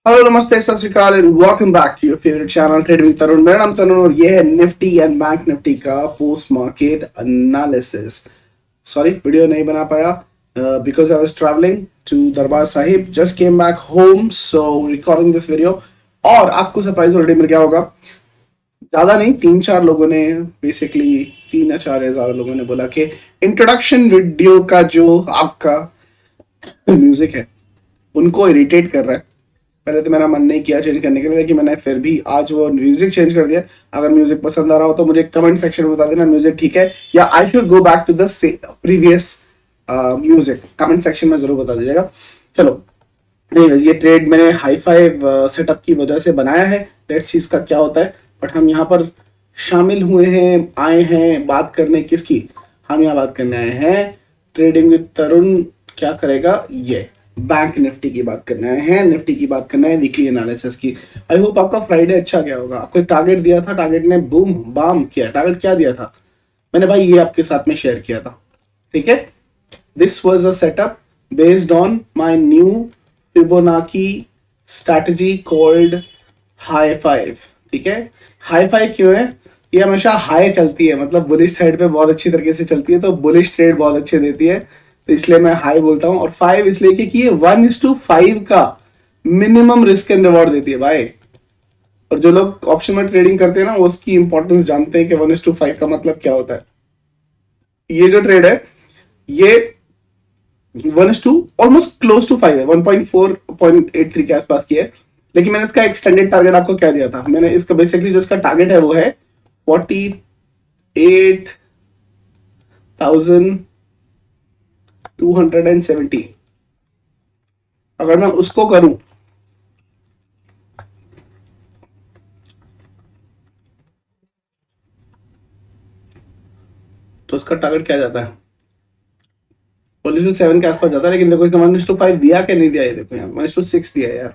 Hello नमस्ते सत श्री अकाल and welcome back to your favourite channel trade with Tarun. मेरा नाम तरुण और ये है निफ्टी एंड बैंक निफ्टी का post market analysis. Sorry video नहीं बना पाया because I was travelling to Darbar Sahib, just came back home, so recording this video. और आपको सरप्राइज ऑलरेडी मिल गया होगा, ज्यादा नहीं, 3-4 लोगों ने, बेसिकली 3 या 4 ज्यादा लोगों ने बोला कि इंट्रोडक्शन वीडियो का जो आपका म्यूजिक है उनको इरिटेट कर रहा है। पहले तो मेरा मन नहीं किया चेंज करने के लिए, लेकिन मैंने फिर भी आज वो म्यूजिक चेंज कर दिया। अगर म्यूजिक पसंद आ रहा हो तो मुझे कमेंट सेक्शन में बता देना म्यूजिक ठीक है या I should go back to the previous music. Comment section में जरूर बता दीजिएगा। चलो, ये ट्रेड मैंने हाई फाइव सेटअप की वजह से बनाया है। लेट्स सी इसका क्या होता है। बट हम यहाँ पर शामिल हुए हैं, आए हैं बात करने किसकी? हम यहाँ बात करने आए हैं ट्रेडिंग विद तरुण क्या करेगा, ये बैंक निफ्टी की बात करना है, निफ्टी की बात करना है, वीकली एनालिसिस की। आई होप आपका फ्राइडे अच्छा गया होगा। आपको एक टारगेट दिया था, टारगेट ने बूम बाम किया। टारगेट क्या दिया था मैंने भाई, ये आपके साथ में शेयर किया था, ठीक है। This was a setup based on my new Fibonacci strategy called high five, ठीक है। हाई फाइव क्यों है? ये हमेशा हाई चलती है, मतलब बुलिश साइड पे बहुत अच्छी तरीके से चलती है, तो बुलिश ट्रेड बहुत अच्छे देती है, तो इसलिए मैं हाई बोलता हूं। और 5 इसलिए कि ये 1:5 का मिनिमम रिस्क एंड रिवॉर्ड देती है भाई। और जो लोग ऑप्शन में ट्रेडिंग करते हैं ना, वो उसकी इंपॉर्टेंस जानते हैं कि 1:5 का मतलब क्या होता है। ये जो ट्रेड है ये 1:, ऑलमोस्ट क्लोज टू 5 है, 1.4.83 के आसपास की है। लेकिन मैंने इसका एक्सटेंडेड टारगेट आपको क्या दिया था? मैंने इसका बेसिकली जो इसका टारगेट है वो है 48,270। अगर मैं उसको करूं तो उसका टारगेट क्या जाता है? 7 के आसपास जाता है। लेकिन देखो इसने 1:5 दिया कि नहीं दिया? ये देखो यहाँ 1:6 दिया है यार।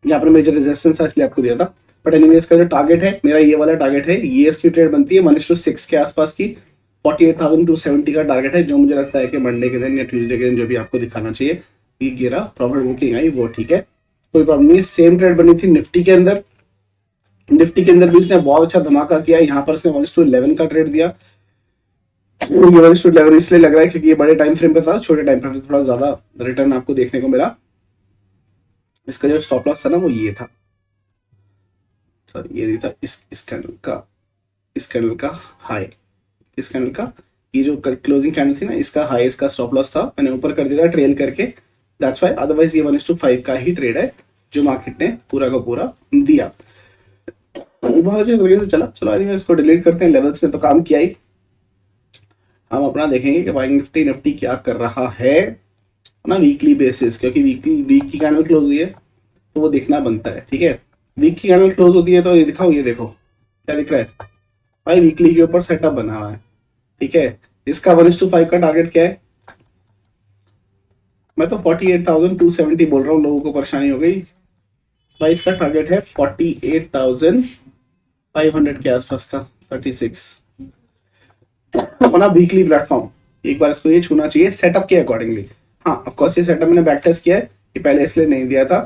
यहाँ पर मेजर रेजिस्टेंस इसलिए आपको दिया था। बट एनीवे इसका जो टारगेट है मेरा, ये वाला टारगेट है, ये इसकी ट्रेड बनती है 1:6 के आसपास की। 48,270 का टारगेट है, जो मुझे लगता है कि मंडे के दिन या ट्यूसडे के दिन जो भी आपको दिखाना चाहिए, ये गिरा, प्रॉफिट बुकिंग आई, वो ठीक है, कोई प्रॉब्लम नहीं। सेम ट्रेड बनी थी निफ्टी के अंदर। निफ्टी के अंदर भी इसने बहुत अच्छा धमाका किया। यहाँ पर इसने 1:11 का ट्रेड दिया। ये 1:11 इसलिए लग रहा है क्योंकि ये बड़े टाइम फ्रेम पे था, छोटे टाइम फ्रेम पे थोड़ा ज्यादा रिटर्न आपको देखने को मिला। इसका जो स्टॉप लॉस था ना वो ये था, सॉरी ये नहीं था, इस कैंडल का हाई, इस कैंडल का ये जो क्लोजिंग कैंडल थी ना, इसका हाई, इसका स्टॉप लॉस था। मैंने ऊपर कर दिया था ट्रेल करके, दैट्स व्हाई। अदरवाइज ये 1:5 का ही ट्रेड है जो मार्केट ने पूरा का पूरा दिया। बहुत अच्छे तरीके से चला। चलो एनीवे इसको डिलीट करते हैं, लेवल्स ने तो काम किया ही। हम अपना देखेंगे कि भाई निफ्टी क्या कर रहा है ना वीकली बेसिस, क्योंकि वीक की कैंडल क्लोज हुई है तो वो देखना बनता है, ठीक है। वीक की कैंडल क्लोज होती है तो ये दिखाओ, ये देखो क्या दिख रहा है भाई, वीकली के ऊपर सेटअप बना हुआ है, ठीक है। इसका 1:5 का टारगेट क्या है? मैं तो 48,270 बोल रहा हूँ, लोगों को परेशानी हो गई भाई। इसका टारगेट है 48,500 के आसपास का, 36 अपना वीकली प्लेटफॉर्म। एक बार इसको ये छूना चाहिए सेटअप के अकॉर्डिंगली। हाँ ऑफकोर्स ये सेटअप मैंने बैक टेस्ट किया है, ये पहले इसलिए नहीं दिया था,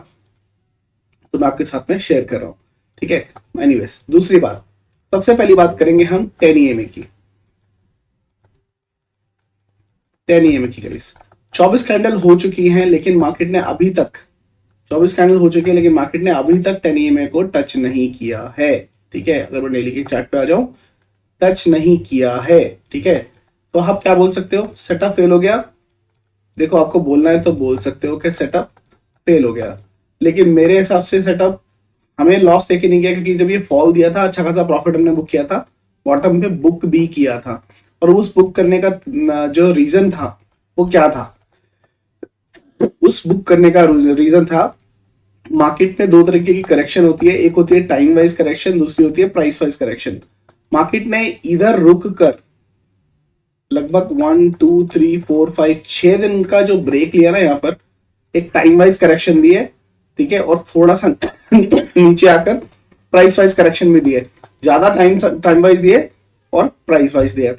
तो मैं आपके साथ में शेयर कर रहा हूँ, ठीक है। एनीवेज दूसरी बात, सबसे पहली बात करेंगे हम 10 EMA की। 10 EMA की करीज 24 कैंडल हो चुकी हैं, लेकिन मार्केट ने अभी तक 24 कैंडल हो चुकी है, लेकिन मार्केट ने अभी तक 10 EMA को टच नहीं किया है, ठीक है। अगर मैं डेली के चार्ट पे आ जाऊं, टच नहीं किया है, ठीक है। तो आप क्या बोल सकते हो? सेटअप फेल हो गया। देखो आपको बोलना है तो बोल सकते हो कि सेटअप फेल हो गया, लेकिन मेरे हिसाब से सेटअप हमें लॉस देके नहीं गया, क्योंकि जब ये फॉल दिया था अच्छा खासा प्रॉफिट हमने बुक किया था, बॉटम पे बुक भी किया था। और उस बुक करने का जो रीजन था वो क्या था? उस बुक करने का रीजन था मार्केट में दो तरीके की करेक्शन होती है, एक होती है टाइम वाइज करेक्शन, दूसरी होती है प्राइस वाइज करेक्शन। मार्केट ने इधर रुक कर लगभग 1 2 3 4 5 6 दिन का जो ब्रेक लिया ना, यहाँ पर एक टाइम वाइज करेक्शन दिए, ठीक है, और थोड़ा सा नीचे आकर प्राइस वाइज करेक्शन भी दिए, ज्यादा टाइम वाइज दिए और प्राइस वाइज दिए।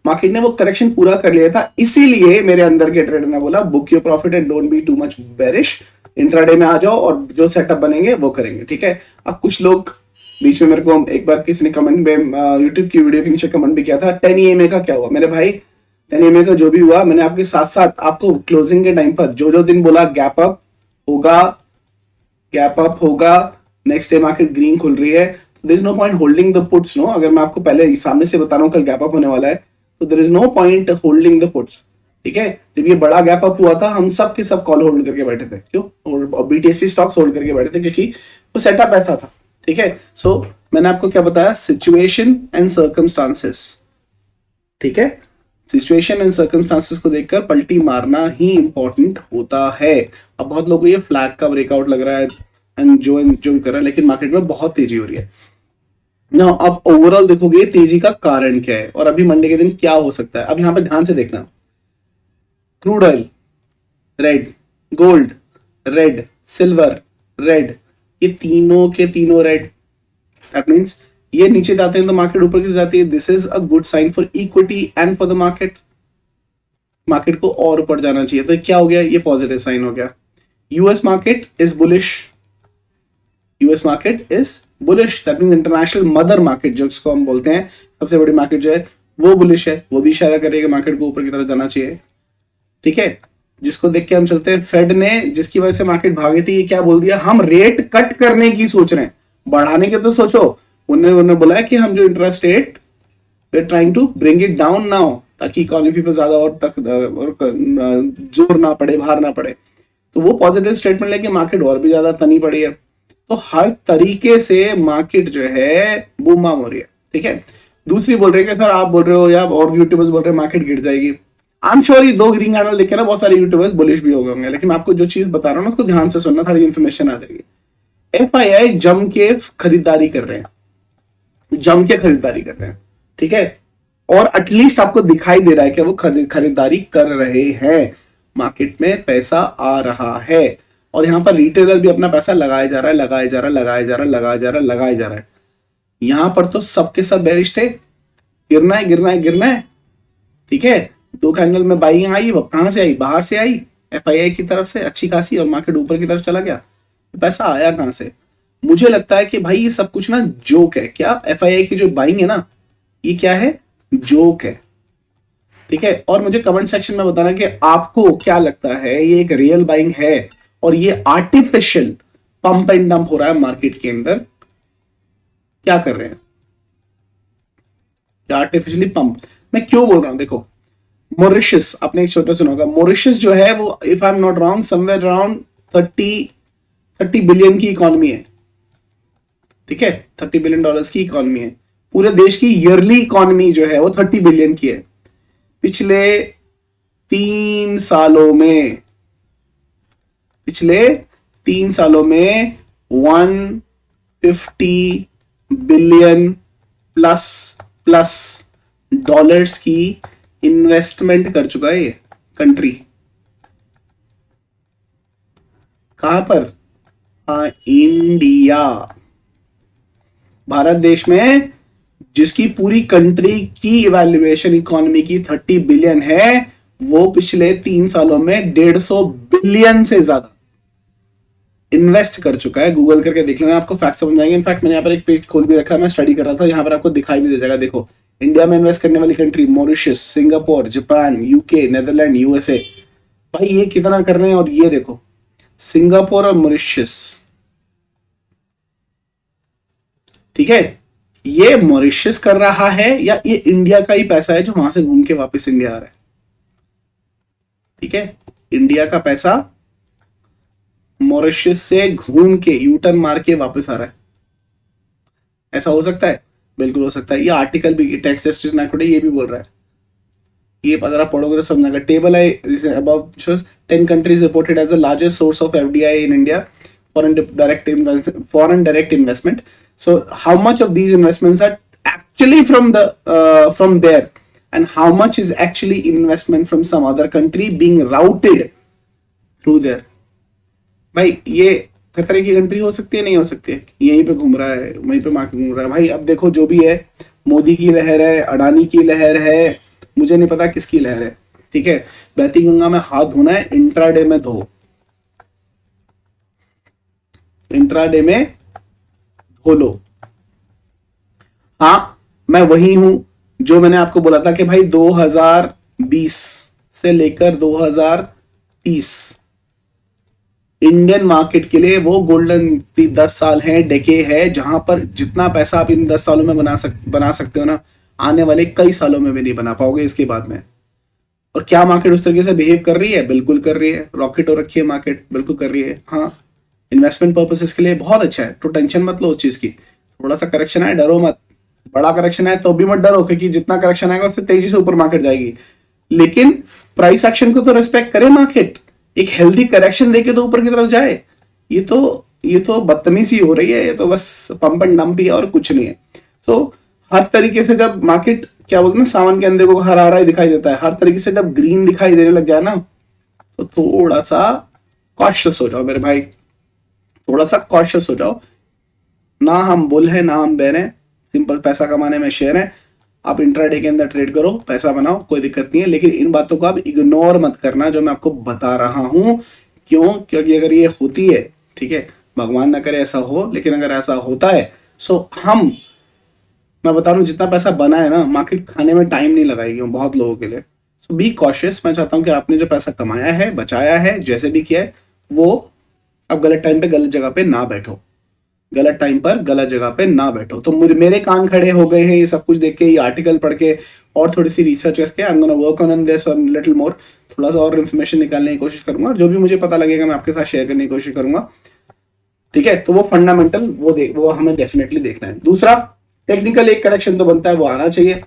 मार्केट ने वो करेक्शन पूरा कर लिया था, इसीलिए मेरे अंदर के ट्रेडर ने बोला book your profit and don't be too much bearish, intraday में आ जाओ और जो सेटअप बनेंगे वो करेंगे, ठीक है। अब कुछ लोग बीच में मेरे को एक बार किसी ने कमेंट में यूट्यूब की वीडियो के नीचे कमेंट भी किया था 10 EMA का क्या हुआ। मेरे भाई 10 EMA का जो भी हुआ, मैंने आपके साथ साथ आपको क्लोजिंग के टाइम पर जो जो दिन बोला गैप अप होगा, नेक्स्ट डे मार्केट ग्रीन खुल रही है, तो there is no point holding the puts. No, अगर मैं आपको पहले सामने से बता रहा हूँ कल गैप अप होने वाला है, तो there is no point holding the puts, ठीक है। जब ये बड़ा गैप अप हुआ था, हम सब के सब कॉल होल्ड करके बैठे थे, क्यों, और BTC स्टॉक्स होल्ड करके बैठे थे, क्योंकि वो सेटअप ऐसा था, ठीक है। सो मैंने आपको क्या बताया, सिचुएशन एंड सर्कमस्टांसेस, ठीक है। सिचुएशन एंड सर्कमस्टांसेस को देखकर पलटी मारना ही इंपॉर्टेंट होता है। अब बहुत लोगों को ये फ्लैग का ब्रेकआउट लग रहा है एंड जो भी कर रहा है, लेकिन मार्केट में बहुत तेजी हो रही है ना। अब ओवरऑल देखोगे तेजी का कारण क्या है और अभी मंडे के दिन क्या हो सकता है। अब यहां पर ध्यान से देखना, crude oil red, gold red, silver red, ये तीनों के तीनों रेड। दैट मींस ये नीचे जाते हैं तो मार्केट ऊपर की जाती है। This is a good sign for equity and for the market. Market को और ऊपर जाना चाहिए, तो क्या हो गया, ये पॉजिटिव साइन हो गया। US market is bullish, US market is bullish, that means international mother market जो इसको हम बोलते हैं, सबसे बड़ी मार्केट जो है वो बुलिश है, वो भी इशारा करेगा मार्केट को ऊपर की तरफ जाना चाहिए, ठीक है। जिसको देख के हम चलते हैं, फेड ने जिसकी वजह से मार्केट भागी थी, ये क्या बोल दिया, हम रेट कट करने की सोच रहे हैं, बढ़ाने के तो सोचो। उन्होंने बोला है कि हम जो interest rate we are trying to bring it down now, ताकि इकोनॉमी पे ज्यादा और तक और जोर ना पड़े, भार ना पड़े। तो वो पॉजिटिव स्टेटमेंट लेके मार्केट और भी ज्यादा तनी पड़ी है। तो हर तरीके से मार्केट जो है बूम बाम हो रही है, ठीक है। दूसरी बोल रही है कि सर आप बोल रहे हो या और यूट्यूबर्स बोल रहे हैं मार्केट गिर जाएगी। आई एम श्योर ये दो ग्रीन कैंडल देख के ना बहुत सारे यूट्यूबर्स बुलिश भी हो गए होंगे, लेकिन आपको जो चीज बता रहा हूँ ना उसको ध्यान से सुनना, थोड़ी इन्फॉर्मेशन आ जाएगी। FII जम के खरीदारी कर रहे हैं, जम के खरीदारी कर रहे हैं, ठीक है। और एटलीस्ट आपको दिखाई दे रहा है कि वो खरीदारी कर रहे हैं, मार्केट में पैसा आ रहा है, और यहां पर रिटेलर भी अपना पैसा लगाया जा रहा है, लगाया जा रहा है, लगाया जा रहा है, लगाया जा रहा है, लगाया जा रहा है। यहां पर तो सबके सब बेरिश थे, गिरना है गिरना है गिरना है, ठीक है। दो कैंडल में बाइंग आई, वो कहां से आई, बाहर से आई, FII की तरफ से अच्छी खासी, और मार्केट ऊपर की तरफ चला गया। पैसा आया कहां से? मुझे लगता है कि भाई ये सब कुछ ना जोक है। क्या FII की जो बाइंग है ना, ये क्या है, जोक है, ठीक है। और मुझे कमेंट सेक्शन में बताना कि आपको क्या लगता है, ये एक रियल बाइंग है और ये आर्टिफिशियल पंप एंड डंप हो रहा है मार्केट के अंदर, क्या कर रहे हैं, आर्टिफिशियली पंप। मैं क्यों बोल रहा हूं, देखो मॉरिशस, आपने एक छोटा सुना होगा, मॉरिशस जो है वो if I am not wrong somewhere around 30 billion की इकोनॉमी है, ठीक है, $30 बिलियन की इकोनॉमी है। पूरे देश की ईयरली इकोनॉमी जो है वो 30 बिलियन की है। पिछले 3 सालों में 150 बिलियन प्लस डॉलर्स की इन्वेस्टमेंट कर चुका है ये कंट्री। कहां पर? हाँ, इंडिया, भारत देश में, जिसकी पूरी कंट्री की इवैल्यूएशन इकोनॉमी की 30 बिलियन है, वो पिछले 3 सालों में 150 बिलियन से ज्यादा इन्वेस्ट कर चुका है। गूगल करके देख लेना, आपको फैक्ट समझ आएंगे। इनफैक्ट मैंने यहाँ पर एक पेज खोल भी रखा है, मैं स्टडी कर रहा था, यहाँ पर आपको दिखाई भी दे जाएगा। देखो, इंडिया में इन्वेस्ट करने वाली country Mauritius, Singapore, Japan, UK, Netherland, USA। भाई ये कितना कर रहे हैं, और ये देखो सिंगापुर और मॉरिशस, ठीक है। ये मॉरिशस कर रहा है या ये इंडिया का ही पैसा है जो वहां से घूम के वापस इंडिया आ रहा है, ठीक है। इंडिया का पैसा मॉरिशस से घूम के यूटर्न मार के वापस आ रहा है, ऐसा हो सकता है? बिल्कुल हो सकता है। ये आर्टिकल भी टैक्स जस्टिस नेटवर्क ये भी बोल रहा है। ये अगर आप पढ़ोगे तो समझना। टेबल है about 10 countries reported as the largest source of FDI in India. foreign direct investment. So how much of these investments are actually from there, and how much is actually investment from some other country being routed through there? भाई ये खतरे की country हो सकती है, नहीं हो सकती है? यहीं पे घूम रहा है, वहीं पे मार्केट घूम रहा है भाई। अब देखो जो भी है, मोदी की लहर है, अडानी की लहर है, मुझे नहीं पता किसकी लहर है, ठीक है। बहती गंगा में हाथ धोना है, इंट्राडे में धो, इंट्राडे में धो लो। हाँ, मैं वही हूं जो मैंने आपको बोला था कि भाई 2020 से लेकर 2030 इंडियन मार्केट के लिए वो गोल्डन 10 साल है, डेके है, जहां पर जितना पैसा आप इन 10 सालों में बना सकते हो ना, आने वाले कई सालों में भी नहीं बना पाओगे इसके बाद में। और क्या मार्केट उस तरीके से बिहेव कर रही है? बिल्कुल कर रही है। रॉकेट हो रखी है मार्केट, बिल्कुल कर रही है। हाँ, इन्वेस्टमेंट पर्पसेस के लिए बहुत अच्छा है, तो टेंशन मत लो उस चीज की। थोड़ा सा करेक्शन है, डरो मत। बड़ा करेक्शन है तो भी मत डरो, क्योंकि जितना करेक्शन आएगा उससे तेजी से ऊपर मार्केट जाएगी। लेकिन प्राइस एक्शन को तो रिस्पेक्ट करे मार्केट, एक हेल्दी करेक्शन देके तो ऊपर की तरफ जाए। ये तो बदतमीजी हो रही है, ये तो बस पंप एंड डंप ही है और कुछ नहीं है। तो हर तरीके से जब मार्केट, क्या बोलते हैं, सावन के अंधे को हरा हरा ही दिखाई देता है, हर तरीके से जब ग्रीन दिखाई देने लग जाए ना, तो थोड़ा सा कॉशियस हो जाओ मेरे भाई, थोड़ा सा कॉशियस हो जाओ। ना हम बुल है ना हम बैर हैं, सिंपल पैसा कमाने में शेयर है। आप इंट्राडे के अंदर ट्रेड करो, पैसा बनाओ, कोई दिक्कत नहीं है। लेकिन इन बातों को आप इग्नोर मत करना जो मैं आपको बता रहा हूं। क्यों? क्योंकि अगर ये होती है, ठीक है, भगवान ना करे ऐसा हो, लेकिन अगर ऐसा होता है, सो मैं बता रहा हूँ, जितना पैसा बना है ना, मार्केट खाने में टाइम नहीं लगाएगी बहुत लोगों के लिए। सो बी कॉशियस। मैं चाहता हूँ कि आपने जो पैसा कमाया है, बचाया है, जैसे भी किया है, वो अब गलत टाइम पे गलत जगह पे ना बैठो, गलत टाइम पर गलत जगह पे ना बैठो। तो मेरे कान खड़े हो गए हैं ये सब कुछ देख के, ये आर्टिकल पढ़ के और थोड़ी सी रिसर्च करके। I am gonna work on this और लिटिल मोर, थोड़ा सा और इन्फॉर्मेशन निकालने की कोशिश करूंगा, जो भी मुझे पता लगेगा मैं आपके साथ शेयर करने की कोशिश करूंगा, ठीक है। तो वो फंडामेंटल वो हमें डेफिनेटली देखना है। दूसरा, टेक्निकल एक करेक्शन तो बनता है, वो आना चाहिए।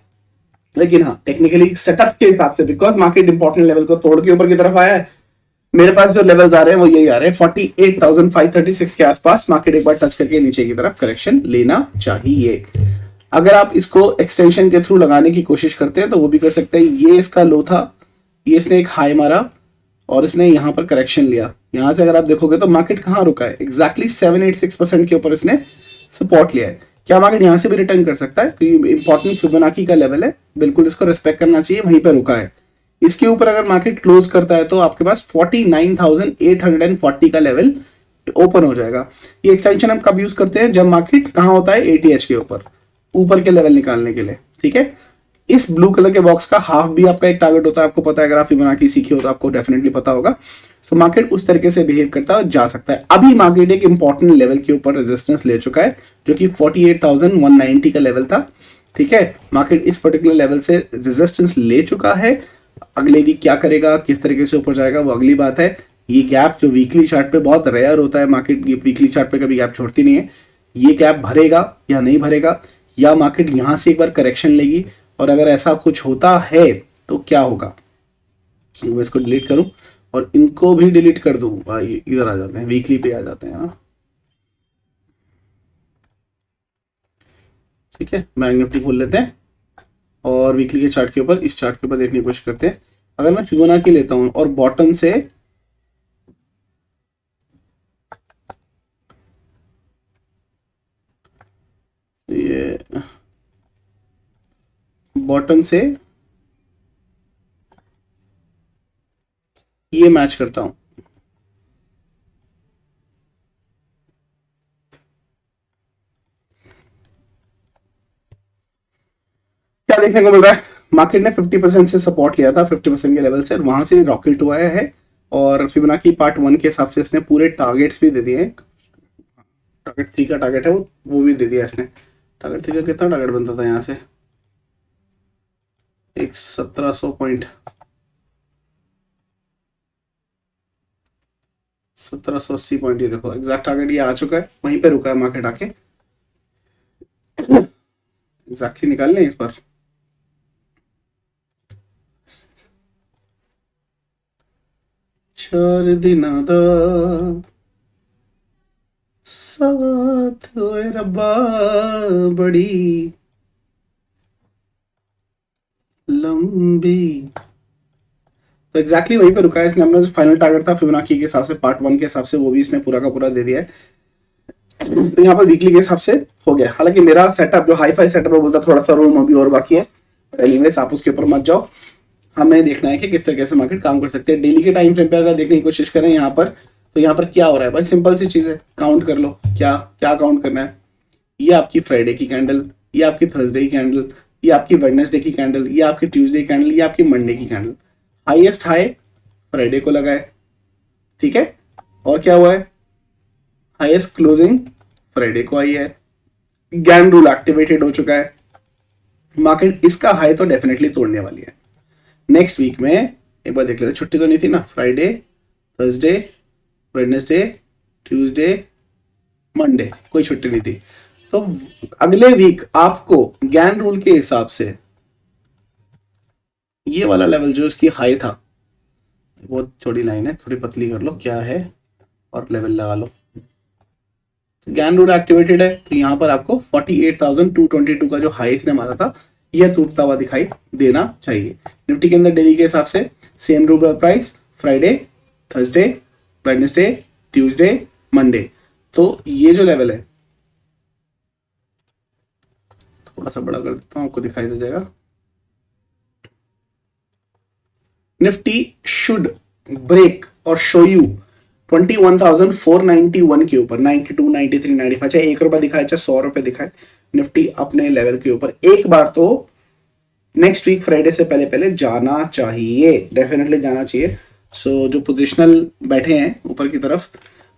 लेकिन हाँ, टेक्निकली सेटअप के हिसाब से, बिकॉज मार्केट इंपॉर्टेंट लेवल को तोड़ के ऊपर की तरफ आया है, मेरे पास जो लेवल्स आ रहे हैं वो यही आ रहे हैं, 48,536 के आसपास मार्केट एक बार टच करके नीचे की तरफ करेक्शन लेना चाहिए। अगर आप इसको एक्सटेंशन के थ्रू लगाने की कोशिश करते हैं तो वो भी कर सकते हैं। ये इसका लो था, ये इसने एक हाई मारा और इसने यहां पर करेक्शन लिया। यहां से अगर आप देखोगे तो मार्केट कहां रुका है, एग्जैक्टली 786% के ऊपर इसने सपोर्ट लिया है। क्या मार्केट यहां से भी रिटर्न कर सकता है? क्योंकि इंपॉर्टेंट फिबोनाची का लेवल है, बिल्कुल इसको रिस्पेक्ट करना चाहिए, वहीं पर रुका है। इसके ऊपर अगर मार्केट क्लोज करता है तो आपके पास 49,840 का लेवल ओपन हो जाएगा। ये एक्सटेंशन हम कब यूज करते हैं? जब मार्केट कहां होता है, एटीएच के ऊपर के लेवल निकालने के लिए, ठीक है। इस ब्लू कलर के बॉक्स का हाफ भी आपका एक टारगेट होता है, आपको पता है, अगर आप फिबोनाची सीखे हो तो आपको डेफिनेटली पता होगा। सो मार्केट उस तरीके से बिहेव करता है और जा सकता है। अभी मार्केट एक इंपॉर्टेंट लेवल के ऊपर रेजिस्टेंस ले चुका है, जो कि 48,190 का लेवल था, ठीक है। मार्केट इस पर्टिकुलर लेवल से रेजिस्टेंस ले चुका है। अगले वीक क्या करेगा, किस तरीके से ऊपर जाएगा, वो अगली बात है। ये गैप जो वीकली चार्ट पे बहुत रेयर होता है, मार्केट वीकली चार्ट पे कभी गैप छोड़ती नहीं है, ये गैप भरेगा या नहीं भरेगा, या मार्केट यहां से एक बार करेक्शन लेगी। और अगर ऐसा कुछ होता है तो क्या होगा, मैं इसको डिलीट करूं और इनको भी डिलीट कर दूं, इधर आ जाते हैं, वीकली पे आ जाते हैं। हाँ, ठीक है, बैंक निफ्टी खोल लेते हैं और वीकली के चार्ट के ऊपर, इस चार्ट के ऊपर देखने की कोशिश करते हैं। अगर मैं फिबोनाची लेता हूं और बॉटम से ये बॉटम से ये मैच करता हूं, क्या देखने को मिल रहा है? मार्केट ने 50% से सपोर्ट लिया था, 50% के लेवल से, वहां से रॉकेट हुआ है। और फिबोनाची पार्ट 1 के हिसाब से इसने पूरे टारगेट्स भी दे दिए हैं। टारगेट 3 का टारगेट है, वो भी दे दिया इसने। टारगेट 3 का कितना टारगेट बनता था यहाँ से? एक 1700 पॉइंट, 1780 पॉइंट, ये देखो एग्जैक्ट टारगेट ये आ चुका है, वहीं पे रुका है मार्केट आके। एग्जैक्टली निकाल लें इस बार, चार दिन साथ ओए रब्बा बड़ी लंबी। तो एग्जैक्टली वहीं पे रुका है इसने। अपना जो फाइनल टारगेट था फिबोनाची के हिसाब से पार्ट 1 के हिसाब से, वो भी इसने पूरा का पूरा दे दिया है। तो यहाँ पर वीकली के हिसाब से हो गया। हालांकि मेरा सेटअप जो हाई फाई सेटअप है बोलता थोड़ा सा रूम अभी और बाकी है। एनीवेज आप उसके ऊपर मत जाओ, हमें देखना है कि किस तरीके से मार्केट काम कर सकते हैं। डेली के टाइम फ्रेम पे अगर देखने की कोशिश करें यहाँ पर, तो यहाँ पर क्या हो रहा है भाई, सिंपल सी चीज है, काउंट कर लो। क्या क्या काउंट करना है? ये आपकी फ्राइडे की कैंडल, ये आपकी थर्सडे की कैंडल, ये आपकी वेडनेसडे की कैंडल, ये आपकी ट्यूसडे की कैंडल, ये आपकी मंडे की कैंडल। हाईएस्ट हाई फ्राइडे को लगा है, ठीक है। और क्या हुआ है? हाईएस्ट क्लोजिंग फ्राइडे को आई है। गैन रूल एक्टिवेटेड हो चुका है। मार्केट इसका हाई तो डेफिनेटली तोड़ने वाली है। नेक्स्ट वीक में एक बार देख लेते, छुट्टी तो नहीं थी ना, Friday, Thursday, Wednesday, Tuesday, Monday, कोई छुट्टी नहीं थी। तो अगले वीक आपको गैन रूल के हिसाब से ये वाला लेवल जो इसकी हाई था, बहुत छोटी लाइन है, थोड़ी पतली कर लो, क्या है, और लेवल लगा लो। गैन रूल एक्टिवेटेड है, तो यहाँ पर आपको 48,222 का जो हाई इसने मारा था, यह टूटता हुआ दिखाई देना चाहिए। निफ्टी के अंदर डेली के हिसाब से same rule price, Friday, Thursday, Wednesday, Tuesday, Monday. तो ये जो लेवल है, थोड़ा सा बड़ा कर देता हूं, आपको दिखाई दे जाएगा। निफ्टी शुड ब्रेक और शो यू 21,491 के ऊपर, 92, 93, 95, चाहे 1 रुपया दिखाए चाहे 100 रुपए दिखाए, निफ्टी अपने लेवल के ऊपर एक बार तो नेक्स्ट वीक फ्राइडे से पहले पहले जाना चाहिए, डेफिनेटली जाना चाहिए। सो जो पोजिशनल बैठे हैं ऊपर की तरफ,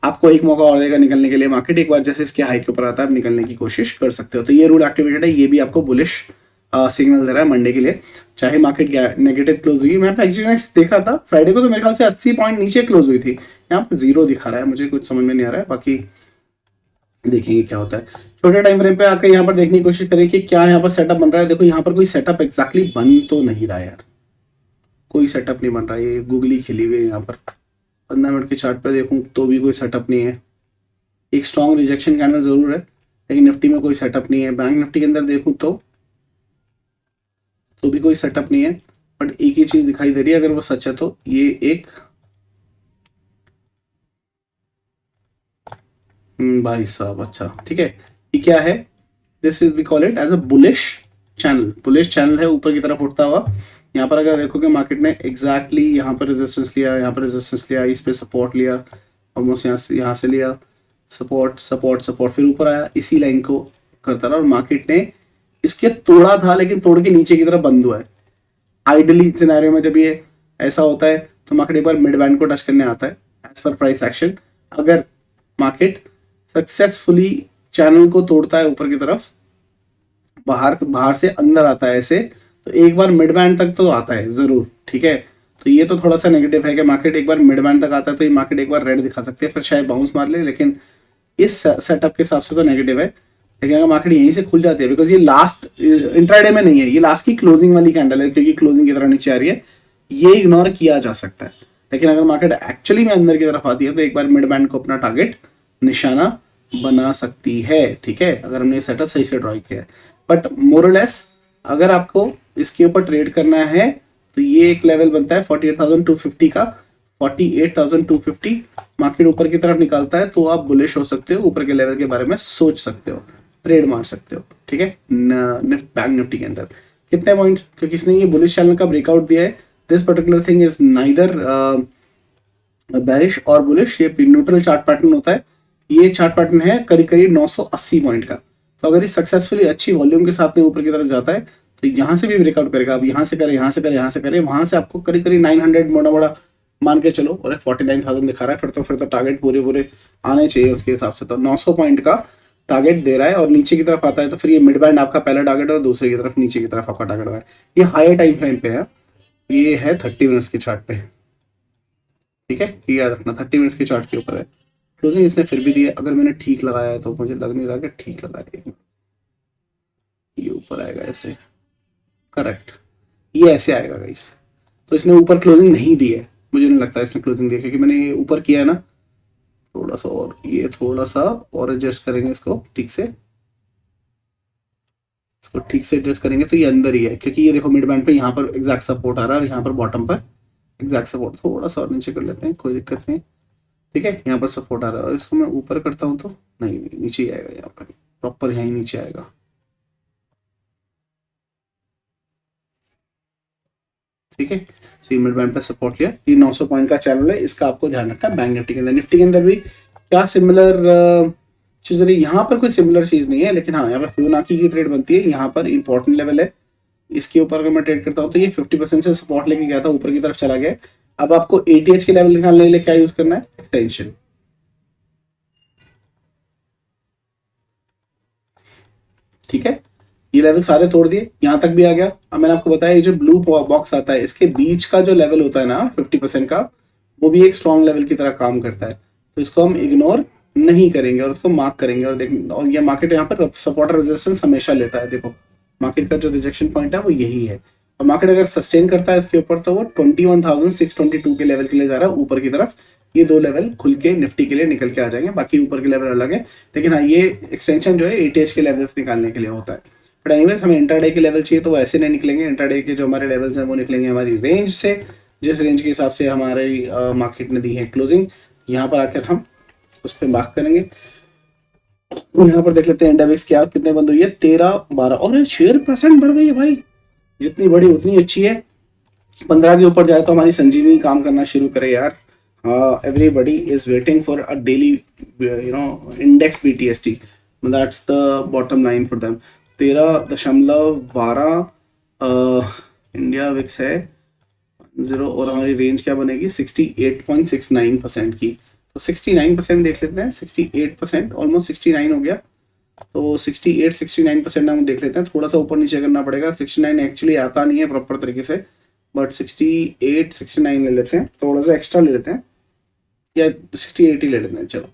आपको एक मौका और देगा निकलने के लिए। मार्केट एक बार जैसे इसके हाई के ऊपर आता है, आप निकलने की कोशिश कर सकते हो। तो ये रूल एक्टिवेटेड है, ये भी आपको बुलिश सिग्नल दे रहा है मंडे के लिए, चाहे मार्केट नेगेटिव क्लोज हुई। मैं एक्चुअली देख रहा था फ्राइडे को, तो मेरे ख्याल से 80 पॉइंट नीचे क्लोज हुई थी। यहाँ पर जीरो दिखा रहा है, मुझे कुछ समझ में नहीं आ रहा है, बाकी देखेंगे क्या होता है। छोटे टाइम फ्रेम पे आकर यहाँ पर देखने की कोशिश करें कि क्या यहाँ पर सेटअप बन रहा है। देखो यहाँ पर कोई सेटअप एग्जैक्टली बन तो नहीं रहा है यार, कोई सेटअप नहीं बन रहा है। ये गूगली खिली हुई है। यहाँ पर 15 मिनट के चार्ट पे देखूं तो भी कोई सेटअप नहीं है। एक स्ट्रॉन्ग रिजेक्शन कैंडल जरूर है, लेकिन निफ्टी में कोई सेटअप नहीं है। बैंक निफ्टी के अंदर देखूं तो भी कोई सेटअप नहीं है। बट एक ही चीज दिखाई दे रही है, अगर वो सच है तो ये एक भाई साहब, अच्छा ठीक है, ये क्या है? This is we call it as a bullish channel. Bullish channel है ऊपर की तरफ उठता हुआ। यहाँ पर अगर देखोगे मार्केट ने एग्जैक्टली यहाँ पर रेजिस्टेंस लिया, यहाँ पर रेजिस्टेंस लिया, इस पे सपोर्ट लिया, ऑलमोस्ट यहाँ से लिया सपोर्ट सपोर्ट सपोर्ट, फिर ऊपर आया, इसी लाइन को करता रहा और मार्केट ने इसके तोड़ा था, लेकिन तोड़ के नीचे की तरफ बंद हुआ है। आइडली सिनेरियो में जब ये ऐसा होता है तो मार्केट एक बार मिड बैंड को टच करने आता है एज पर प्राइस एक्शन। अगर मार्केट सक्सेसफुली चैनल को तोड़ता है ऊपर की तरफ, बाहर बाहर से अंदर आता है ऐसे, तो एक बार मिड बैंड तक तो आता है जरूर, ठीक है। तो ये तो थोड़ा सा नेगेटिव है कि मार्केट एक बार मिड बैंड तक आता है तो ये मार्केट एक बार रेड दिखा सकते हैं, फिर शायद बाउंस मार ले, लेकिन इस सेटअप के हिसाब से तो नेगेटिव है। लेकिन अगर मार्केट यहीं से खुल जाती है, बिकॉज ये लास्ट इंट्राडे में नहीं है, ये लास्ट की क्लोजिंग वाली कैंडल है, क्योंकि क्लोजिंग की तरफ नीचे आ रही है, ये इग्नोर किया जा सकता है। लेकिन अगर मार्केट एक्चुअली में अंदर की तरफ आती है तो एक बार मिड बैंड को अपना टारगेट निशाना बना सकती है, ठीक है, अगर हमने सेटअप सही से ड्रॉ किया है। बट मोरलेस अगर आपको इसके ऊपर ट्रेड करना है तो ये एक लेवल बनता है 48,250 का। 48,250 मार्केट ऊपर की तरफ निकालता है तो आप बुलिश हो सकते हो, ऊपर के लेवल के बारे में सोच सकते हो, ट्रेड मार सकते हो, ठीक है। बैंक निफ्टी के अंदर कितने पॉइंट्स, क्योंकि इसने ये बुलिश चैनल का ब्रेकआउट दिया है। This particular thing is neither bearish और बुलिश, ये न्यूट्रल चार्ट पैटर्न होता है। ये चार्ट पैटर्न है करीब करीब 980 पॉइंट का। तो अगर ये सक्सेसफुली अच्छी वॉल्यूम के साथ में ऊपर की तरफ जाता है तो यहाँ से भी ब्रेकआउट करेगा। अब यहाँ से करे, यहाँ से करे, यहाँ से करे, वहां से आपको करीब करीब 900 मोटा मोटा मान के चलो, और 49,000 दिखा रहा है, फिर तो टारगेट पूरे पूरे आने चाहिए उसके हिसाब से। तो 900 पॉइंट का टारगेट दे रहा है और नीचे की तरफ आता है तो फिर ये मिड बैंड आपका पहला टारगेट है और दूसरे की तरफ नीचे की तरफ आपका टारगेट है। ये हायर टाइम फ्रेम पे है, ये है 30 मिनट्स के चार्ट पे, ठीक है, ये याद रखना 30 मिनट्स के चार्ट के ऊपर है। क्लोजिंग इसने फिर भी दी है, अगर मैंने ठीक लगाया है तो मुझे लग नहीं रहा कि ठीक लगाया, ये ऊपर आएगा ऐसे, करेक्ट, ये ऐसे आएगा गाइस। तो इसने ऊपर क्लोजिंग नहीं दी है, मुझे नहीं लगता इसने क्लोजिंग दी है, क्योंकि मैंने ये ऊपर किया है ना, थोड़ा सा और, ये थोड़ा सा और एडजस्ट करेंगे इसको ठीक से, इसको ठीक से एडजस्ट करेंगे तो ये अंदर ही है, क्योंकि ये देखो मिड बैंड पे यहाँ पर एग्जैक्ट सपोर्ट आ रहा है और यहाँ पर बॉटम पर एग्जैक्ट सपोर्ट। थोड़ा सा और नीचे कर लेते हैं, कोई दिक्कत नहीं। ठीक है, यहाँ पर सपोर्ट आ रहा है और इसको मैं ऊपर करता हूँ तो नहीं, नीचे ही आएगा, यहाँ पर प्रॉपर यहीं नीचे आएगा। ठीक है, तो ये मिड बैंड पे सपोर्ट लिया। ये 900 पॉइंट का चैनल है, इसका आपको ध्यान रखना है। बैंक निफ्टी के अंदर, निफ्टी के अंदर भी क्या सिमिलर चीज रही, यहाँ पर कोई सिमिलर चीज नहीं है, लेकिन हाँ यहाँ पर फिबोनाची की ट्रेड बनती है, यहाँ पर इंपॉर्टेंट लेवल है। इसके ऊपर अगर मैं ट्रेड करता हूँ तो ये 50% से सपोर्ट लेके गया था, ऊपर की तरफ चला गया। अब आपको एटीएच के लेवल निकालने के लिए क्या यूज करना है, एक्सटेंशन। ठीक है, ये लेवल सारे तोड़ दिए, यहाँ तक भी आ गया। अब मैंने आपको बताया ये जो ब्लू बॉक्स आता है, इसके बीच का जो लेवल होता है ना 50% का, वो भी एक स्ट्रॉन्ग लेवल की तरह काम करता है, तो इसको हम इग्नोर नहीं करेंगे और उसको मार्क करेंगे और देखेंगे। और ये मार्केट यहाँ पर सपोर्ट और रेजिस्टेंस हमेशा लेता है। देखो मार्केट का जो रिजेक्शन पॉइंट है वो यही है, और मार्केट अगर सस्टेन करता है इसके ऊपर तो वो 21,622 के लेवल के लिए जा रहा है ऊपर की तरफ। ये दो लेवल खुल के निफ्टी के लिए निकल के आ जाएंगे, बाकी ऊपर के लेवल अलग है, लेकिन हाँ ये एक्सटेंशन जो है एटीएच के लेवल्स निकालने के लिए होता है। बट एनीवेज हमें इंट्राडे के लेवल चाहिए तो वो ऐसे नहीं निकलेंगे, इंट्राडे के जो हमारे लेवल्स हैं वो निकलेंगे हमारी रेंज से, जिस रेंज के हिसाब से हमारी मार्केट ने दी है क्लोजिंग। यहाँ पर आकर हम उस पर मार्क करेंगे। यहाँ पर देख लेते हैं इंडेक्स क्या कितने बंद हुई है, 13-12 और 6% बढ़ गई है भाई, जितनी बड़ी उतनी अच्छी है। 15 के ऊपर जाए तो हमारी संजीवनी काम करना शुरू करे यार। Everybody is waiting for a daily index BTST, that's the bottom line for them. 13.12 India VIX है 0, और हमारी रेंज क्या बनेगी 68.69% की। तो 69% देख लेते हैं, 68% ऑलमोस्ट 69 हो गया, तो 68-69% हम देख लेते हैं। थोड़ा सा ऊपर नीचे करना पड़ेगा, 69 एक्चुअली आता नहीं है प्रॉपर तरीके से, बट 68-69 ले लेते हैं, थोड़ा सा एक्स्ट्रा ले लेते हैं, या 68 ही ले लेते हैं। चलो